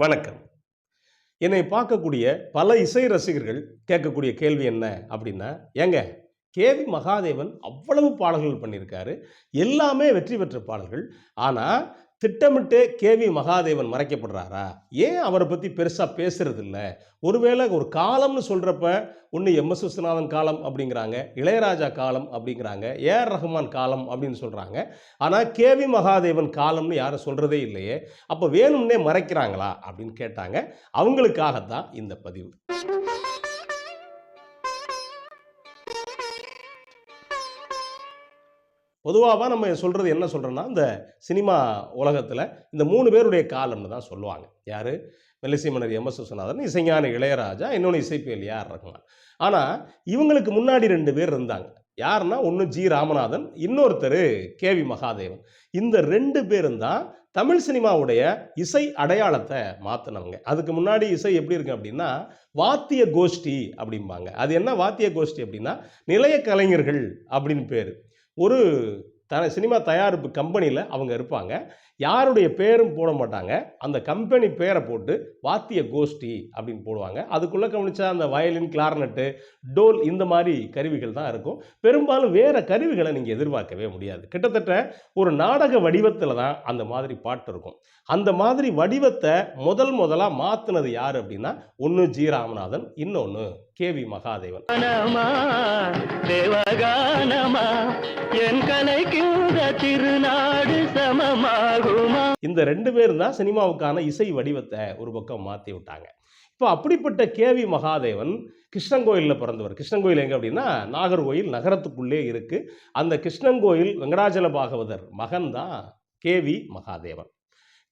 வணக்கம். என்னை பார்க்கக்கூடிய பல இசை ரசிகர்கள் கேட்கக்கூடிய கேள்வி என்ன அப்படின்னா, ஏங்க கேவி மகாதேவன் அவ்வளவு பாடல்கள் பண்ணியிருக்காரு. எல்லாமே வெற்றி பெற்ற பாடல்கள். ஆனா, திட்டமிட்டே கேவி மகாதேவன் மறைக்கப்படுறாரா? ஏன் அவர பத்தி பெருசா பேசுறதில்ல? ஒருவேளை ஒரு காலம்னு சொல்றப்ப, ஒண்ணு எம்.எஸ். விஸ்வநாதன் காலம் அப்படிங்கிறாங்க, இளையராஜா காலம் அப்படிங்கிறாங்க, ஏ.ஆர். ரஹ்மான் காலம் அப்படின்னு சொல்றாங்க. ஆனா, கேவி மகாதேவன் காலம்னு யாரும் சொல்றதே இல்லையே! அப்ப வேணும்னே மறைக்கிறாங்களா? அப்படின்னு கேட்டாங்க. அவங்களுக்காக தான் இந்த பதிவு. பொதுவாவா நம்ம சொல்றது என்ன சொல்றோம்னா, இந்த சினிமா உலகத்தில இந்த 3 பேருடைய காலம்னு தான் சொல்லுவாங்க. யாரு? மெல்லிசை மன்னர் எம்.எஸ். விஸ்வநாதன், இசைஞானி இளையராஜா, இன்னொன்னு இசைப்பியல் ஏ.ஆர். ரஹ்மான். ஆனா, இவங்களுக்கு முன்னாடி 2 பேர் இருந்தாங்க. யாருன்னா, ஒண்ணு ஜி. ராமநாதன், இன்னொருத்தரு கே.வி. மகாதேவன். இந்த 2 பேரும் தான் தமிழ் சினிமாவுடைய இசை அடையாளத்த மாத்துனவங்க. அதுக்கு முன்னாடி இசை எப்படி இருக்கும் அப்படின்னா, வாத்திய கோஷ்டி அப்படிம்பாங்க. அது என்ன வாத்திய கோஷ்டி அப்படின்னா, நிலைய கலைஞர்கள் அப்படின்னு பேரு. ஒரு சினிமா தயாரிப்பு கம்பெனியில அவங்க இருப்பாங்க. யாருடைய பேரும் போட மாட்டாங்க. அந்த கம்பெனி பேர போட்டு வாத்திய கோஷ்டி அப்படின்னு போடுவாங்க. அதுக்குள்ள கவனிச்சா அந்த வயலின், கிளார்னெட்டு, டோல் இந்த மாரி கருவிகள் தான் இருக்கும். பெரும்பாலும் வேற கருவிகள நீங்க எதிர்பார்க்கவே முடியாது. கிட்டத்தட்ட ஒரு நாடக வடிவத்தில தான் அந்த மாதிரி பாட்டு இருக்கும். அந்த மாதிரி வடிவத்த முதலா மாத்துனது யாரு அப்படின்னா, ஒண்ணு ஜி. ராமநாதன், இன்னொன்னு கே.வி. மகாதேவன். தேவகானமா என் கலைக்குந்த திருநாடு சமமாகுமா. இந்த 2 பேரும் தான் சினிமாவுக்கான இசை வடிவத்தை ஒரு பக்கம் மாத்தி விட்டாங்க. இப்போ அப்படிப்பட்ட கே.வி. மகாதேவன் கிருஷ்ணங்கோயில்ல பிறந்தவர். கிருஷ்ணங்கோயில் எங்க அப்படின்னா, நாகர்கோயில் நகரத்துக்குள்ளே இருக்கு. அந்த கிருஷ்ணங்கோயில் வெங்கடாச்சல பாகவதர் மகன் தான் கே.வி. மகாதேவன்.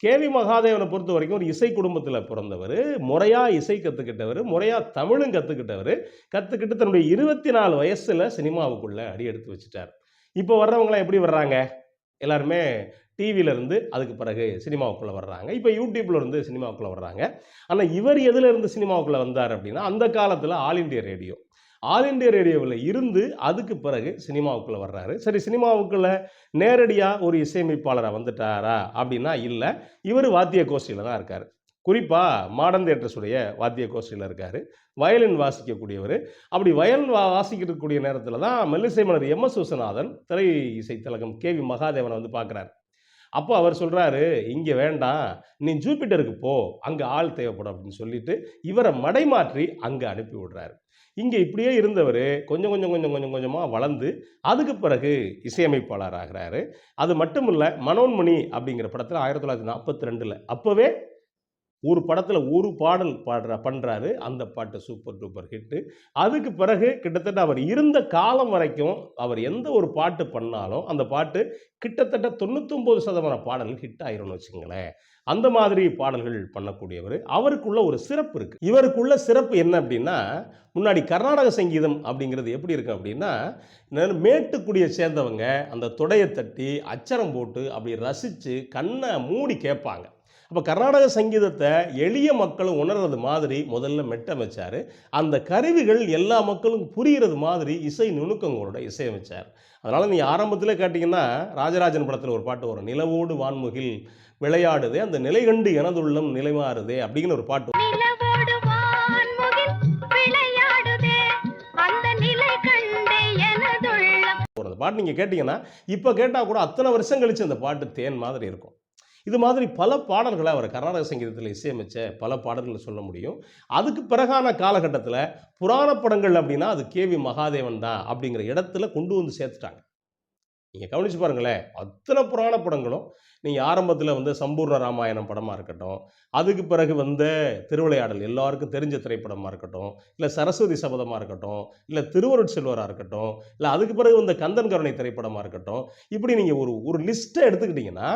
கே.வி. மகாதேவனை பொறுத்த வரைக்கும் ஒரு இசை குடும்பத்தில் பிறந்தவர், முறையா இசை கற்றுக்கிட்டவர், முறையா தமிழும் கற்றுக்கிட்டவர். கற்றுக்கிட்டு தன்னுடைய 24 வயசுல சினிமாவுக்குள்ள அடி எடுத்து வச்சுட்டார். இப்போ வர்றவங்களாம் எப்படி வர்றாங்க? எல்லாருமே டிவியில இருந்து அதுக்கு பிறகு சினிமாவுக்குள்ள வர்றாங்க. இப்போ யூடியூப்ல இருந்து சினிமாவுக்குள்ள வர்றாங்க. ஆனா இவர் எதுல இருந்து சினிமாவுக்குள்ள வந்தார் அப்படின்னா, அந்த காலத்துல all India radio. All India ரேடியோவில் இருந்து அதுக்கு பிறகு சினிமாவுக்குள்ள வர்றாரு. சரி, சினிமாவுக்குள்ள நேரடியா ஒரு இசையமைப்பாளரா வந்துட்டாரா அப்படின்னா இல்ல. இவர் வாத்திய கோஷ்டியில தான் இருக்காரு. குறிப்பா மாடர்ன் தியேட்டர்ஸ் உடைய வாத்திய கோஷ்டியில இருக்காரு. வயலின் வாசிக்கக்கூடியவர். அப்படி வயலின் வாசிக்கக்கூடிய நேரத்தில் தான் மெல்லிசை மன்னர் எம்.எஸ். விஸ்வநாதன் திரை இசை திலகம் கே.வி. மகாதேவனை வந்து பார்க்குறாரு. அப்போ அவர் சொல்றாரு, இங்க வேண்டாம், நீ ஜூபிட்டருக்கு போ, அங்க ஆள் தேவைப்படும் அப்படின்னு சொல்லிட்டு இவரை மடைமாற்றி அங்க அனுப்பி விடுறாரு. இங்க இப்படியே இருந்தவர் கொஞ்சமா வளர்ந்து அதுக்கு பிறகு இசையமைப்பாளர் ஆகிறாரு. அது மட்டும் இல்ல, மனோன்மணி அப்படிங்கிற படத்துல 1942ல அப்பவே ஒரு படத்துல ஒரு பாடல் பண்றாரு. அந்த பாட்டு சூப்பர் டூப்பர் ஹிட். அதுக்கு பிறகு கிட்டத்தட்ட அவர் இருந்த காலம் வரைக்கும் அவர் எந்த ஒரு பாட்டு பண்ணாலும் அந்த பாட்டு கிட்டத்தட்ட 99% பாடல்கள் ஹிட் ஆயிரும்னு வச்சுக்கங்களேன். அந்த மாதிரி பாடல்கள் பண்ணக்கூடியவர். அவருக்குள்ள ஒரு சிறப்பு இருக்கு. இவருக்குள்ள சிறப்பு என்ன அப்படின்னா, முன்னாடி கர்நாடக சங்கீதம் அப்படிங்கிறது எப்படி இருக்கு அப்படின்னா, மேட்டுக்குடியை சேர்ந்தவங்க அந்த தொடைய தட்டி அச்சரம் போட்டு அப்படி ரசிச்சு கண்ணை மூடி கேட்பாங்க. அப்போ கர்நாடக சங்கீதத்தை எளிய மக்களும் உணர்றது மாதிரி முதல்ல மெட்டமைச்சார். அந்த கருவிகள் எல்லா மக்களும் புரிகிறது மாதிரி இசை நுணுக்கங்களோட இசையமைச்சார். அதனால் நீ ஆரம்பத்தில் கேட்டிங்கன்னா, ராஜராஜன் படத்தில் ஒரு பாட்டு வரும், நிலவோடு வான்முகில் விளையாடுதே அந்த நிலை கண்டு எனதுள்ளம் நிலைமாறுதே அப்படிங்கிற ஒரு பாட்டு. பாட்டு நீங்க கேட்டீங்கன்னா, இப்ப கேட்டா கூட அத்தனை வருஷம் கழிச்சு அந்த பாட்டு தேன் மாதிரி இருக்கும். இது மாதிரி பல பாடல்களை அவர் கர்நாடக சங்கீதத்தில் இசையமைச்ச பல பாடல்களை சொல்ல முடியும். அதுக்கு பிறகான காலகட்டத்தில் புராண படங்கள் அப்படின்னா அது கே.வி. மகாதேவன் தான் அப்படிங்கிற இடத்துல கொண்டு வந்து சேர்த்துட்டாங்க. நீங்கள் கவனிச்சு பாருங்களேன், அத்தனை புராண படங்களும் நீங்கள் ஆரம்பத்தில் வந்து சம்பூர்ண ராமாயணம் படமாக இருக்கட்டும், அதுக்கு பிறகு வந்த திருவிளையாடல் எல்லாருக்கும் தெரிஞ்ச திரைப்படமாக இருக்கட்டும், இல்லை சரஸ்வதி சபதமாக இருக்கட்டும், இல்லை திருவருட்செல்வராக இருக்கட்டும், இல்லை அதுக்கு பிறகு வந்த கந்தன் கருணை திரைப்படமாக இருக்கட்டும், இப்படி நீங்கள் ஒரு லிஸ்ட்டை எடுத்துக்கிட்டிங்கன்னா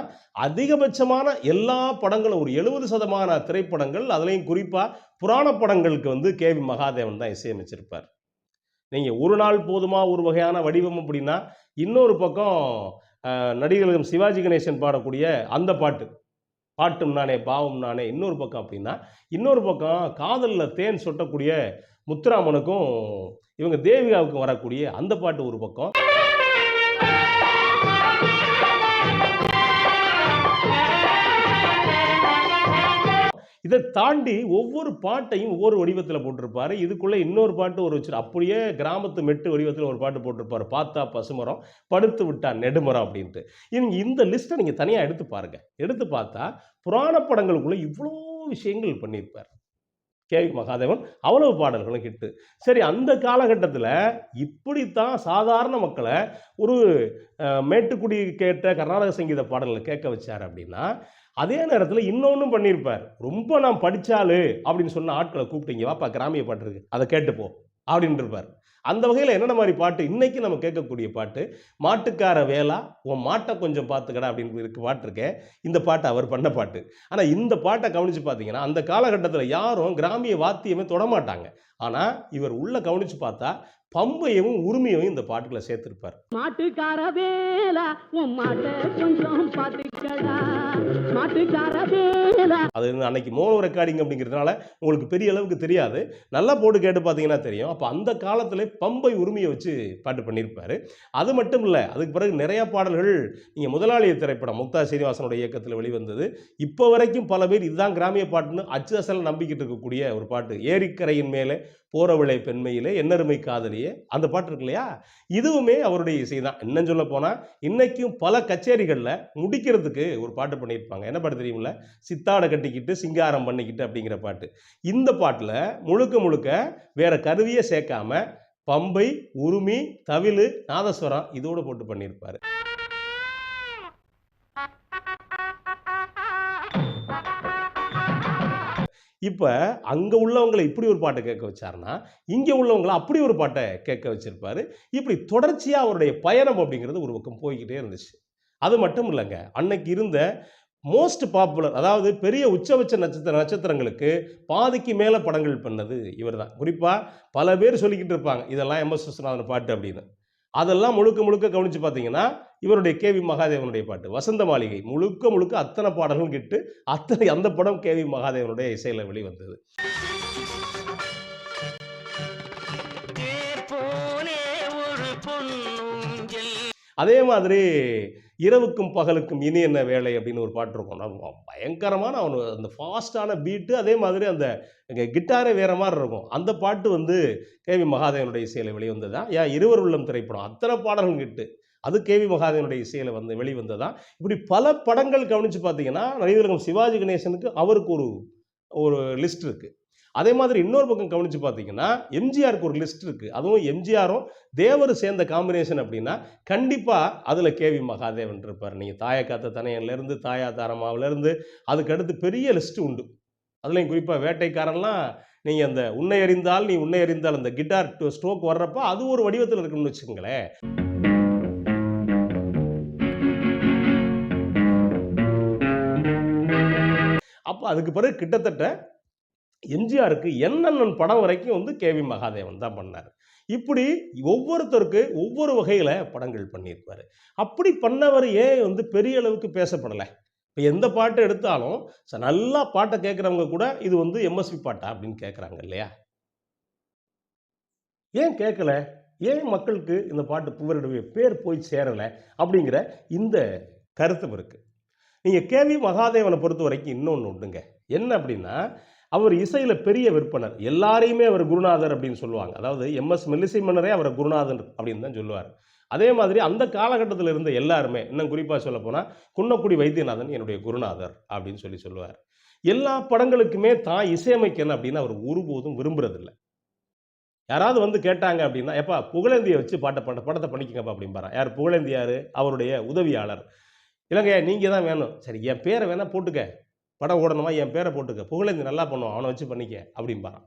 அதிகபட்சமான எல்லா படங்களும் ஒரு 70% திரைப்படங்கள், அதுலேயும் குறிப்பாக புராண படங்களுக்கு வந்து கே.வி. மகாதேவன் தான் இசையமைச்சிருப்பார். நீங்கள் ஒரு நாள் போதுமா ஒரு வகையான வடிவம் அப்படின்னா, இன்னொரு பக்கம் நடிகர்களும் சிவாஜி கணேசன் பாடக்கூடிய அந்த பாட்டு, பாட்டும் நானே பாவம் நானே இன்னொரு பக்கம் அப்படின்னா, இன்னொரு பக்கம் காதலில் தேன் சொட்டக்கூடிய முத்துராமனுக்கும் இவங்க தேவிகாவுக்கும் வரக்கூடிய அந்த பாட்டு ஒரு பக்கம். இதை தாண்டி ஒவ்வொரு பாட்டையும் ஒவ்வொரு வடிவத்தில் போட்டிருப்பாரு. இதுக்குள்ள இன்னொரு பாட்டு ஒரு வச்சு அப்படியே கிராமத்து மெட்டு வடிவத்தில் ஒரு பாட்டு போட்டிருப்பாரு. பார்த்தா பசுமரம், படுத்து விட்டா நெடுமரம் அப்படின்ட்டு. நீங்க இந்த லிஸ்ட்டை நீங்க தனியா எடுத்து பாருங்க. எடுத்து பார்த்தா புராண படங்களுக்குள்ள இவ்வளோ விஷயங்கள் பண்ணியிருப்பார். கேவி மகாதேவன் அவ்வளவு பாடல்களும் ஹிட்டு. சரி, அந்த காலகட்டத்தில் இப்படித்தான் சாதாரண மக்களை ஒரு மேட்டுக்குடி கேட்ட கர்நாடக சங்கீத பாடல்களை கேட்க வச்சார் அப்படின்னா, அதே நேரத்தில் இன்னொன்னும் பண்ணியிருப்பார். ரொம்ப நான் படிச்சாலு அப்படின்னு சொன்ன ஆட்களை கூப்பிட்டீங்க, வாப்பா கிராமிய பாட்டு இருக்கு அதை கேட்டுப்போ அப்படின்னு இருப்பார். அந்த வகையில் என்னென்ன மாதிரி பாட்டு இன்னைக்கு நம்ம கேட்கக்கூடிய பாட்டு, மாட்டுக்கார வேலா உன் மாட்டை கொஞ்சம் பார்த்துக்கடா அப்படின்னு இருக்கு பாட்டு இருக்கே, இந்த பாட்டு அவர் பண்ண பாட்டு. ஆனால் இந்த பாட்டை கவனித்து பார்த்தீங்கன்னா அந்த காலகட்டத்தில் யாரும் கிராமிய வாத்தியமே தொடமாட்டாங்க. ஆனால் இவர் உள்ள கவனித்து பார்த்தா பம்பையும் உரிமையும் இந்த பாட்டுகளை சேர்த்திருப்பார். மாட்டுக்கார வேலா உன் மாட்டை கொஞ்சம் பார்த்துக்கடா, மாட்டுக்கார வேலா. அது அன்னைக்கு மோனோ ரெக்கார்டிங் அப்படிங்கிறதுனால உங்களுக்கு பெரிய அளவுக்கு தெரியாது. நல்லா போட்டு கேட்டு பார்த்தீங்கன்னா தெரியும். அப்போ அந்த காலத்தில் பம்பை உரிமையை வச்சு பாட்டு பண்ணியிருப்பாரு. அது மட்டும் இல்லை, அதுக்கு பிறகு நிறைய பாடல்கள் நீங்கள் முதலாளிய திரைப்படம் முக்தா சீனிவாசனுடைய இயக்கத்தில் வெளிவந்தது. இப்போ வரைக்கும் பல பேர் இதுதான் கிராமிய பாட்டுன்னு அச்சு அசல் நம்பிக்கிட்டு இருக்கக்கூடிய ஒரு பாட்டு, ஏரிக்கரையின் மேலே போறவிளை பெண்மையிலே என்னருமை காதலியே, அந்த பாட்டு இருக்கு இல்லையா, இதுவுமே அவருடைய இசை தான். இன்னும் சொல்ல போனால் இன்னைக்கும் பல கச்சேரிகளில் முடிக்கிறதுக்கு ஒரு பாட்டு பண்ணியிருப்பாங்க. என்ன பாட்டு தெரியுமில்ல, சித்தாடை கட்டிக்கிட்டு சிங்காரம் பண்ணிக்கிட்டு அப்படிங்கிற பாட்டு. இந்த பாட்டில் முழுக்க முழுக்க வேற கருவியே சேர்க்காம பம்பை, உருமி, தவிழு, நாதஸ்வரம் இதோடு போட்டு பண்ணியிருப்பாரு. இப்போ அங்கே உள்ளவங்களை இப்படி ஒரு பாட்டை கேட்க வச்சாருன்னா, இங்கே உள்ளவங்களை அப்படி ஒரு பாட்டை கேட்க வச்சிருப்பாரு. இப்படி தொடர்ச்சியாக அவருடைய பயணம் அப்படிங்கிறது ஒரு பக்கம் போய்கிட்டே இருந்துச்சு. அது மட்டும் இல்லைங்க, அன்னைக்கு இருந்த மோஸ்ட் பாப்புலர், அதாவது பெரிய உச்சபட்ச நட்சத்திரங்களுக்கு பாதிக்கு மேலே படங்கள் பண்ணது இவர் தான். குறிப்பாக பல பேர் சொல்லிக்கிட்டு இருப்பாங்க இதெல்லாம் எம்.எஸ். விஸ்வநாதன் பாட்டு அப்படின்னு. அதெல்லாம் முழுக்க முழுக்க கவனித்து பார்த்தீங்கன்னா இவருடைய கேவி மகாதேவனுடைய பாட்டு. வசந்த மாளிகை முழுக்க முழுக்க அத்தனை பாடல்கள் கிட்டு அத்தனை அந்த படம் கேவி மகாதேவனுடைய இசையில் வெளிவந்தது. அதே மாதிரி இரவுக்கும் பகலுக்கும் இனி என்ன வேலை அப்படின்னு ஒரு பாட்டு இருக்கும். பயங்கரமான அந்த ஃபாஸ்டான பீட்டு, அதே மாதிரி அந்த கிட்டாரே வேற மாதிரி இருக்கும். அந்த பாட்டு வந்து கேவி மகாதேவனுடைய இசையில் வெளிவந்ததா. இருவர் உள்ளம் திரைப்படம் அத்தனை பாடல்கள் கிட்டு அது கேவி மகாதேவனுடைய இசையில் வெளிவந்ததா. இப்படி பல படங்கள் கவனித்து பார்த்தீங்கன்னா நடிகர் சிவாஜி கணேசனுக்கு அவருக்கு ஒரு லிஸ்ட் இருக்குது. அதே மாதிரி இன்னொரு பக்கம் கவனித்து பார்த்தீங்கன்னா எம்ஜிஆருக்கு ஒரு லிஸ்ட் இருக்குது. அதுவும் எம்ஜிஆரும் தேவரும் சேர்ந்த காம்பினேஷன் அப்படின்னா கண்டிப்பாக அதில் கேவி மகாதேவன் இருப்பார். நீங்கள் தாயை காத்த தனையன்லேருந்து தாயா தாரமாவிலேருந்து அதுக்கடுத்து பெரிய லிஸ்ட்டு உண்டு. அதுலேயும் குறிப்பாக வேட்டைக்காரன்லாம் நீங்கள் அந்த உன்னை அறிந்தால் நீ உன்னை அறிந்தால் அந்த கிட்டார் ஸ்ட்ரோக் வர்றப்ப அது ஒரு வடிவத்தில் இருக்குன்னு வச்சுக்கோங்களேன். அப்போ அதுக்கு பிறகு கிட்டத்தட்ட எம்ஜிஆருக்கு என்னென்ன படம் வரைக்கும் வந்து கேவி மகாதேவன் தான் பண்ணார். இப்படி ஒவ்வொருத்தருக்கு ஒவ்வொரு வகையில் படங்கள் பண்ணியிருப்பார். அப்படி பண்ணவர் ஏன் வந்து பெரிய அளவுக்கு பேசப்படலை? இப்போ எந்த பாட்டு எடுத்தாலும் நல்லா பாட்டை கேட்குறவங்க கூட இது வந்து எம்எஸ்வி பாட்டா அப்படின்னு கேட்குறாங்க இல்லையா? ஏன் கேட்கல? ஏன் மக்களுக்கு இந்த பாட்டு இவருடைய பேர் போய் சேரலை அப்படிங்கிற இந்த கருத்து இருக்குது. நீங்கள் கேவி மகாதேவனை பொறுத்த வரைக்கும் இன்னொன்று உண்டுங்க. என்ன அப்படின்னா, அவர் இசையில் பெரிய விற்பனர். எல்லாரையுமே அவர் குருநாதர் அப்படின்னு சொல்லுவாங்க. அதாவது எம்எஸ் மெல்லிசை மன்னரே அவரை குருநாதர் அப்படின்னு தான் சொல்லுவார். அதே மாதிரி அந்த காலகட்டத்தில் இருந்த எல்லாருமே, இன்னும் குறிப்பாக சொல்ல போனால் குன்னக்குடி வைத்தியநாதன் என்னுடைய குருநாதர் அப்படின்னு சொல்லுவார். எல்லா படங்களுக்குமே தான் இசையமைக்கணும் அப்படின்னு அவர் ஒருபோதும் விரும்புறதில்லை. யாராவது வந்து கேட்டாங்க அப்படின்னா, எப்பா புகழேந்தியை வச்சு படத்தை பண்ணிக்கங்கப்பா அப்படின்பாரான். யார் புகழேந்தி? யார்? அவருடைய உதவியாளர். இல்லைங்க நீங்கள் தான் வேணும். சரி, என் பேரை வேணால் போட்டுக்க, படம் ஓடணுமா என் பேரை போட்டுக்க, புகழேந்தி நல்லா பண்ணுவான் அவனை வச்சு பண்ணிக்க அப்படின்பாரான்.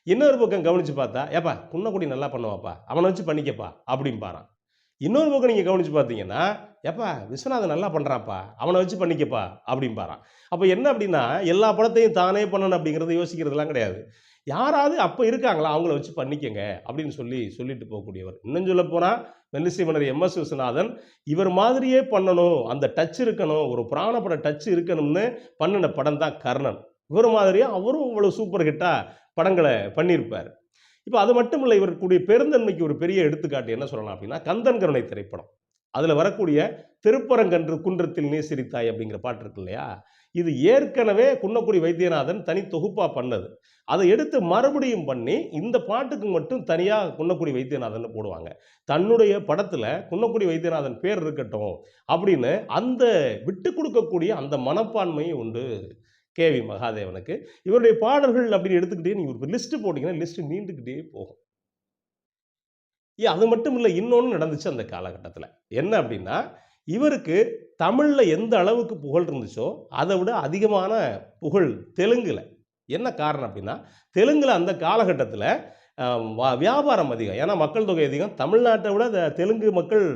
இன்னொரு பக்கம் கவனித்து பார்த்தா, ஏப்பா குன்னக்குடி நல்லா பண்ணுவாப்பா அவனை வச்சு பண்ணிக்கப்பா அப்படின்பாரான். இன்னொரு பக்கம் நீங்கள் கவனித்து பார்த்தீங்கன்னா, ஏப்பா விஸ்வநாதன் நல்லா பண்ணுறாப்பா அவனை வச்சு பண்ணிக்கப்பா அப்படின்பாரான். அப்போ என்ன அப்படின்னா, எல்லா படத்தையும் தானே பண்ணணும் அப்படிங்கிறது யோசிக்கிறதுலாம் கிடையாது. யாராவது அப்போ இருக்காங்களா அவங்கள வச்சு பண்ணிக்கங்க அப்படின்னு சொல்லிட்டு போகக்கூடியவர். இன்னும் சொல்ல போனால் மெல்லிசை மன்னர் எம்.எஸ். விஸ்வநாதன் இவர் மாதிரியே பண்ணணும், அந்த டச் இருக்கணும், ஒரு புராணப்பட டச் இருக்கணும்னு பண்ணின படம் தான் கர்ணன். இவர் மாதிரியே அவரும் இவ்வளோ சூப்பர் ஹிட்டாக படங்களை பண்ணியிருப்பார். இப்போ அது மட்டும் இல்லை, இவருக்குடைய பெருந்தன்மைக்கு ஒரு பெரிய எடுத்துக்காட்டு என்ன சொல்லலாம் அப்படின்னா கந்தன் கருணை திரைப்படம். அதில் வரக்கூடிய திருப்பரங்கன்று குன்றத்தில் நீ சிரித்தாய் அப்படிங்கிற பாட்டு இருக்கு இல்லையா, இது ஏற்கனவே குன்னக்குடி வைத்தியநாதன் தனி தொகுப்பா பண்ணது. அதை எடுத்து மறுபடியும் பண்ணி இந்த பாட்டுக்கு மட்டும் தனியாக குன்னக்குடி வைத்தியநாதன் போடுவாங்க. தன்னுடைய படத்தில் குன்னக்குடி வைத்தியநாதன் பேர் இருக்கட்டும் அப்படின்னு அந்த விட்டு கொடுக்கக்கூடிய அந்த மனப்பான்மையும் உண்டு கேவி மகாதேவனுக்கு. இவருடைய பாடல்கள் அப்படின்னு எடுத்துக்கிட்டே நீங்கள் ஒரு லிஸ்ட் போட்டிங்கன்னா லிஸ்ட் நீண்டுக்கிட்டே போகும். அது மட்டும் இல்லை, இன்னொன்று நடந்துச்சு அந்த காலகட்டத்தில். என்ன அப்படின்னா, இவருக்கு தமிழில் எந்த அளவுக்கு புகழ் இருந்துச்சோ அதை விட அதிகமான புகழ் தெலுங்குல. என்ன காரணம் அப்படின்னா, தெலுங்குல அந்த காலகட்டத்தில் வியாபாரம் அதிகம். ஏன்னா மக்கள் தொகை அதிகம். தமிழ்நாட்டை விட தெலுங்கு மக்கள்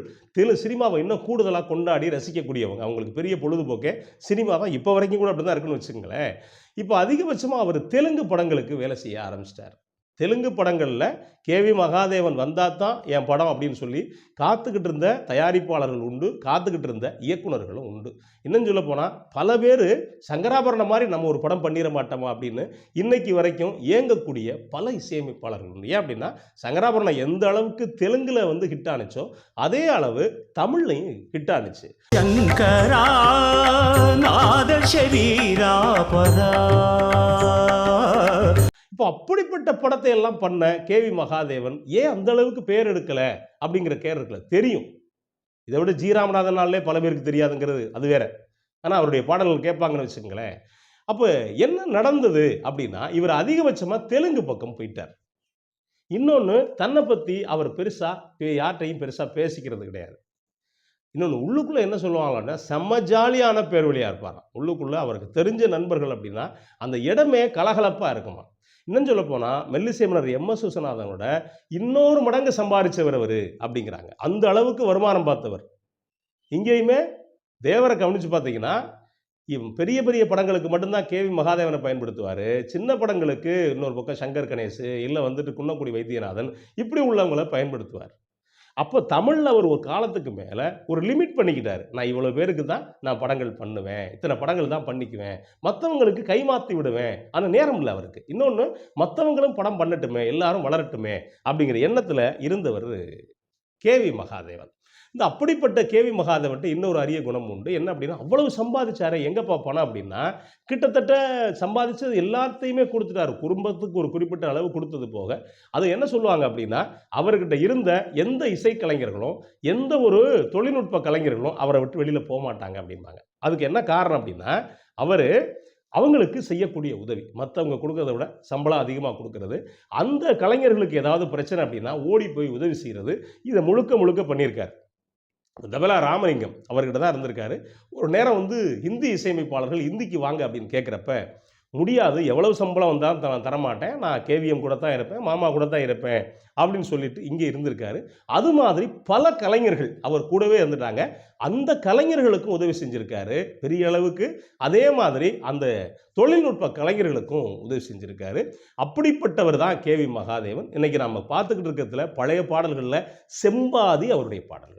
சினிமாவை இன்னும் கூடுதலாக கொண்டாடி ரசிக்கக்கூடியவங்க. அவங்களுக்கு பெரிய பொழுதுபோக்கே சினிமா தான். இப்போ வரைக்கும் கூட அப்படி தான் இருக்குன்னு வச்சுக்கோங்களேன். இப்போ அதிகபட்சமாக அவர் தெலுங்கு படங்களுக்கு வேலை செய்ய ஆரம்பிச்சிட்டார். தெலுங்கு படங்களில் கேவி மகாதேவன் வந்தால் தான் என் படம் அப்படின்னு சொல்லி காத்துக்கிட்டு இருந்த தயாரிப்பாளர்கள் உண்டு, காத்துக்கிட்டு இருந்த இயக்குநர்களும் உண்டு. இன்னும் சொல்ல போனால் பல பேர் சங்கராபரணம் மாதிரி நம்ம ஒரு படம் பண்ணிட மாட்டோமா அப்படின்னு இன்னைக்கு வரைக்கும் ஏங்கக்கூடிய பல இசையமைப்பாளர்கள் உண்டு. ஏன் அப்படின்னா, சங்கராபரணம் எந்த அளவுக்கு தெலுங்குல ஹிட் ஆனிச்சோ அதே அளவு தமிழ்லையும் ஹிட் ஆனிச்சு. சங்கரா நாத சரீரா பதா. இப்போ அப்படிப்பட்ட படத்தை எல்லாம் பண்ண கேவி மகாதேவன் ஏன் அந்த அளவுக்கு பேர் எடுக்கலை அப்படிங்கிற கேர் இருக்கல. தெரியும், இதை விட ஜி ராமநாதனாலே பல பேருக்கு தெரியாதுங்கிறது அது வேற. ஆனால் அவருடைய பாடல்கள் கேட்பாங்கன்னு வச்சுக்கோங்களேன். அப்போ என்ன நடந்தது அப்படின்னா, இவர் அதிகபட்சமாக தெலுங்கு பக்கம் போயிட்டார். இன்னொன்று, தன்னை பற்றி அவர் யார்கிட்டையும் பெருசாக பேசிக்கிறது கிடையாது. இன்னொன்று, உள்ளுக்குள்ளே என்ன சொல்லுவாங்கன்னா, செம்ம ஜாலியான பேர் வழியாக இருப்பாராம். உள்ளுக்குள்ளே அவருக்கு தெரிஞ்ச நண்பர்கள் அப்படின்னா அந்த இடமே கலகலப்பாக இருக்குமா. இன்னும் சொல்ல போனால், மெல்லிசை மன்னர் எம்.எஸ். விஸ்வநாதனோட இன்னொரு மடங்கு சம்பாதிச்சவர் அவர் அப்படிங்கிறாங்க. அந்த அளவுக்கு வருமானம் பார்த்தவர். இங்கேயுமே தேவரை கவனித்து பார்த்தீங்கன்னா, பெரிய பெரிய படங்களுக்கு மட்டும்தான் கேவி மகாதேவனை பயன்படுத்துவார். சின்ன படங்களுக்கு இன்னொரு பக்கம் சங்கர் கணேஷ், இல்லை குன்னக்குடி வைத்தியநாதன், இப்படி உள்ளவங்களை பயன்படுத்துவார். அப்போ தமிழில் அவர் ஒரு காலத்துக்கு மேலே ஒரு லிமிட் பண்ணிக்கிட்டார். நான் இவ்வளோ பேருக்கு தான் நான் படங்கள் பண்ணுவேன், இத்தனை படங்கள் தான் பண்ணிக்குவேன், மற்றவங்களுக்கு கைமாற்றி விடுவேன். அந்த நேரம் இல்லை அவருக்கு. இன்னொன்று, மற்றவங்களும் படம் பண்ணட்டுமே, எல்லாரும் வளரட்டுமே அப்படிங்கிற எண்ணத்தில் இருந்தவர் கேவி மகாதேவன். இந்த அப்படிப்பட்ட கேவி மகாதேவன்ட்டு இன்னொரு அரிய குணம் உண்டு. என்ன அப்படின்னா, அவ்வளவு சம்பாதிச்சாரு. எங்கப்பா பணம் அப்படின்னா, கிட்டத்தட்ட சம்பாதிச்சது எல்லாத்தையுமே கொடுத்துட்டாரு. குடும்பத்துக்கு ஒரு குறிப்பிட்ட அளவு கொடுத்தது போக, அது என்ன சொல்லுவாங்க அப்படின்னா, அவர்கிட்ட இருந்த எந்த இசைக்கலைஞர்களும் எந்த ஒரு தொழில்நுட்ப கலைஞர்களும் அவரை விட்டு வெளியில் போக மாட்டாங்க அப்படிம்பாங்க. அதுக்கு என்ன காரணம் அப்படின்னா, அவர் அவங்களுக்கு செய்யக்கூடிய உதவி, மற்றவங்க கொடுக்கறத விட சம்பளம் அதிகமாக கொடுக்கறது, அந்த கலைஞர்களுக்கு ஏதாவது பிரச்சனை அப்படின்னா ஓடி போய் உதவி செய்கிறது, இதை முழுக்க முழுக்க பண்ணியிருக்கார். தபலா ராமலிங்கம் அவர்கிட்ட தான் இருந்திருக்காரு. ஒரு நேரம் ஹிந்தி இசையமைப்பாளர்கள் ஹிந்திக்கு வாங்க அப்படின்னு கேட்குறப்ப, முடியாது, எவ்வளவு சம்பளம் வந்தாலும் தரமாட்டேன், நான் கேவிஎம் கூட தான் இருப்பேன், மாமா கூட தான் இருப்பேன் அப்படின்னு சொல்லிட்டு இங்கே இருந்திருக்காரு. அது மாதிரி பல கலைஞர்கள் அவர் கூடவே இருந்துட்டாங்க. அந்த கலைஞர்களுக்கும் உதவி செஞ்சுருக்காரு பெரிய அளவுக்கு. அதே மாதிரி அந்த தொழில்நுட்ப கலைஞர்களுக்கும் உதவி செஞ்சுருக்காரு. அப்படிப்பட்டவர் தான் கேவி மகாதேவன். இன்னைக்கு நம்ம பார்த்துக்கிட்டு இருக்கிறதுல பழைய பாடல்களில் செம்பாதி அவருடைய பாடல்கள்.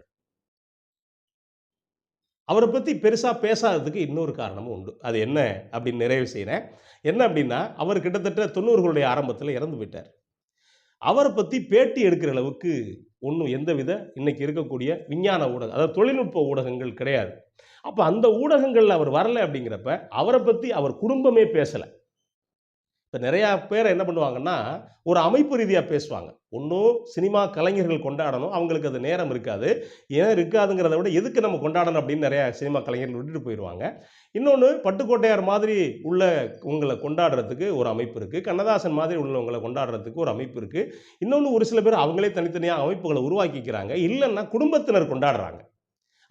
அவரை பற்றி பெருசாக பேசாததுக்கு இன்னொரு காரணமும் உண்டு. அது என்ன அப்படின்னு நிறைவு செய்கிறேன். என்ன அப்படின்னா, அவர் கிட்டத்தட்ட 90களுடைய ஆரம்பத்தில் இறந்து போயிட்டார். அவரை பற்றி பேட்டி எடுக்கிற அளவுக்கு எந்தவித இன்னைக்கு இருக்கக்கூடிய விஞ்ஞான ஊடகம், அதாவது தொழில்நுட்ப ஊடகங்கள் கிடையாது. அப்போ அந்த ஊடகங்களில் அவர் வரலை அப்படிங்கிறப்ப அவரை பற்றி அவர் குடும்பமே பேசலை. இப்போ நிறையா பேர் என்ன பண்ணுவாங்கன்னா, ஒரு அமைப்பு ரீதியாக பேசுவாங்க. ஒன்றும் சினிமா கலைஞர்கள் கொண்டாடணும், அவங்களுக்கு அது நேரம் இருக்காது. ஏன் இருக்காதுங்கிறத விட எதுக்கு நம்ம கொண்டாடணும் அப்படின்னு நிறையா சினிமா கலைஞர்கள் விட்டுட்டு போயிடுவாங்க. இன்னொன்று, பட்டுக்கோட்டையார் மாதிரி உள்ள உங்களை கொண்டாடுறதுக்கு ஒரு அமைப்பு இருக்குது, கண்ணதாசன் மாதிரி உள்ளவங்களை கொண்டாடுறதுக்கு ஒரு அமைப்பு இருக்குது. இன்னொன்று, ஒரு சில பேர் அவங்களே தனித்தனியாக அமைப்புகளை உருவாக்கிக்கிறாங்க. இல்லைன்னா குடும்பத்தினர் கொண்டாடுறாங்க.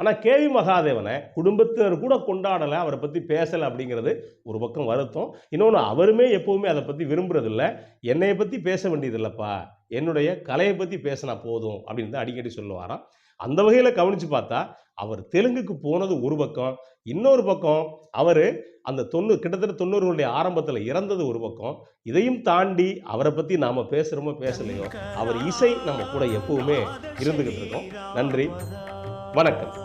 ஆனால் கேவி மகாதேவனை குடும்பத்தினர் கூட கொண்டாடலை, அவரை பற்றி பேசலை அப்படிங்கிறது ஒரு பக்கம் வருத்தம். இன்னொன்று, அவருமே எப்போவுமே அதை பற்றி விரும்புறதில்லை. என்னையை பற்றி பேச வேண்டியதில்லைப்பா, என்னுடைய கலையை பற்றி பேசினா போதும் அப்படின்னு தான் அடிக்கடி சொல்லுவாராம். அந்த வகையில் கவனித்து பார்த்தா அவர் தெலுங்குக்கு போனது ஒரு பக்கம், இன்னொரு பக்கம் அவர் அந்த கிட்டத்தட்ட 90களுடைய ஆரம்பத்தில் இறந்தது ஒரு பக்கம். இதையும் தாண்டி அவரை பற்றி நாம் பேசுகிறோமோ பேசலையோ, அவர் இசை நம்ம கூட எப்பவுமே இருந்துகிட்டு இருக்கோம். நன்றி, வணக்கம்.